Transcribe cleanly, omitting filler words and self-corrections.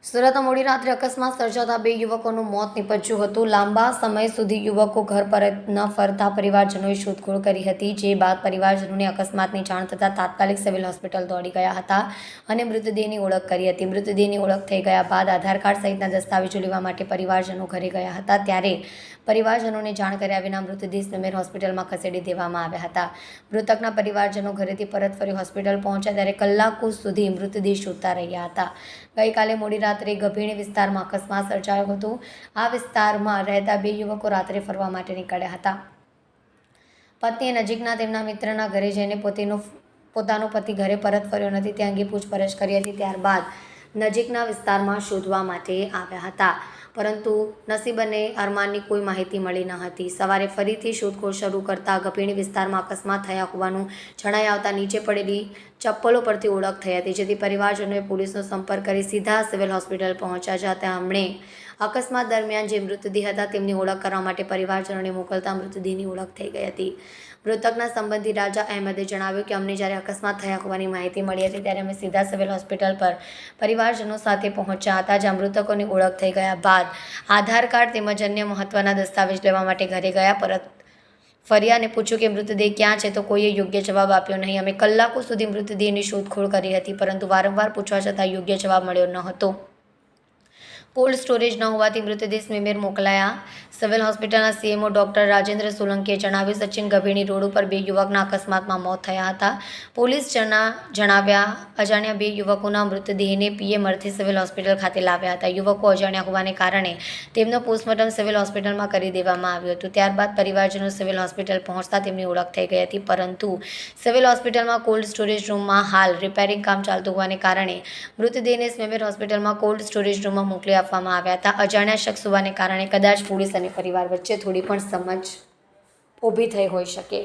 સુરતમાં મોડી રાત્રે અકસ્માત સર્જાતા બે યુવકોનું મોત નીપજ્યું હતું. લાંબા સમય સુધી યુવકો ઘર પરત ન ફરતા પરિવારજનોએ શોધખોળ કરી હતી. જે બાદ પરિવારજનોને અકસ્માતની જાણ થતાં તાત્કાલિક સિવિલ હોસ્પિટલ દોડી ગયા હતા અને મૃતદેહની ઓળખ કરી હતી. મૃતદેહની ઓળખ થઈ ગયા બાદ આધાર કાર્ડ સહિતના દસ્તાવેજો લેવા માટે પરિવારજનો ઘરે ગયા હતા. ત્યારે પરિવારજનોને જાણ કર્યા વિના મૃતદેહ સ્મીમેર હોસ્પિટલમાં ખસેડી દેવામાં આવ્યા હતા. મૃતકના પરિવારજનો ઘરેથી પરત ફરી હોસ્પિટલ પહોંચ્યા ત્યારે કલાકો સુધી મૃતદેહ શોધતા રહ્યા હતા. ગઈકાલે મોડી રાત્રે ગભીણી વિસ્તારમાં અકસ્માત સર્જાયો હતો. આ વિસ્તારમાં રહેતા બે યુવકો રાત્રે ફરવા માટે નીકળ્યા હતા. પત્નીએ નજીકના તેમના મિત્રના ઘરે જઈને પોતાનો પતિ ઘરે પરત ફર્યો નથી તે અંગે પૂછપરછ કરી હતી. ત્યારબાદ નજીકના વિસ્તારમાં શોધવા માટે આવ્યા હતા, પરંતુ નસીબ અને અરમાનની કોઈ માહિતી મળી ન હતી. સવારે ફરીથી શોધખોળ શરૂ કરતા ગભીણી વિસ્તારમાં અકસ્માત થયા હોવાનું જણાઈ આવતા નીચે પડેલી ચપ્પલો પરથી ઓળખ થઈ હતી, જેથી પરિવારજનોએ પોલીસનો સંપર્ક કરી સીધા સિવિલ હોસ્પિટલ પહોંચ્યા હતા. તેમણે અકસ્માત દરમિયાન જે મૃતદેહ હતા તેમની ઓળખ કરવા માટે પરિવારજનોને મોકલતા મૃતદેહની ઓળખ થઈ ગઈ હતી. મૃતકના સંબંધી રાજા અહેમદે જણાવ્યું કે અમને જ્યારે અકસ્માત થયા હોવાની માહિતી મળી હતી ત્યારે અમે સીધા સિવિલ હોસ્પિટલ પર પરિવારજનો સાથે પહોંચ્યા હતા, જ્યાં મૃતકોની ઓળખ થઈ ગયા બાદ આધાર કાર્ડ તેમજ અન્ય મહત્વના દસ્તાવેજ લેવા માટે ઘરે ગયા. પરત ફર્યા અને પૂછ્યું કે મૃતદેહ ક્યાં છે, તો કોઈએ યોગ્ય જવાબ આપ્યો નહીં. અમે કલાકો સુધી મૃતદેહની શોધખોળ કરી હતી, પરંતુ વારંવાર પૂછવા છતાં યોગ્ય જવાબ મળ્યો ન હતો. કોલ્ડ સ્ટોરેજ ન હોવાથી મૃતદેહ સ્મીમેર મોકલાયા. સિવિલ હોસ્પિટલના સીએમઓ ડોક્ટર રાજેન્દ્ર સોલંકીએ જણાવ્યું, સચિન ગભીણી રોડ ઉપર બે યુવકના અકસ્માતમાં મોત થયા હતા. પોલીસ જણાવ્યા અજાણ્યા બે યુવકોના મૃતદેહને પીએમ અર્થે સિવિલ હોસ્પિટલ ખાતે લાવ્યા હતા. યુવકો અજાણ્યા હોવાને કારણે તેમનો પોસ્ટમોર્ટમ સિવિલ હોસ્પિટલમાં કરી દેવામાં આવ્યું હતું. ત્યારબાદ પરિવારજનો સિવિલ હોસ્પિટલ પહોંચતા તેમની ઓળખ થઈ ગઈ હતી, પરંતુ સિવિલ હોસ્પિટલમાં કોલ્ડ સ્ટોરેજ રૂમમાં હાલ રિપેરિંગ કામ ચાલતું હોવાને કારણે મૃતદેહને સ્મીમેર હોસ્પિટલમાં કોલ્ડ સ્ટોરેજ રૂમમાં મોકલી આપવામાં આવ્યા હતા. અજાણ્યા શખ્સ હોવાને કારણે કદાચ પોલીસ અને પરિવાર વચ્ચે થોડી પણ સમજ ઊભી થઈ હોઈ શકે.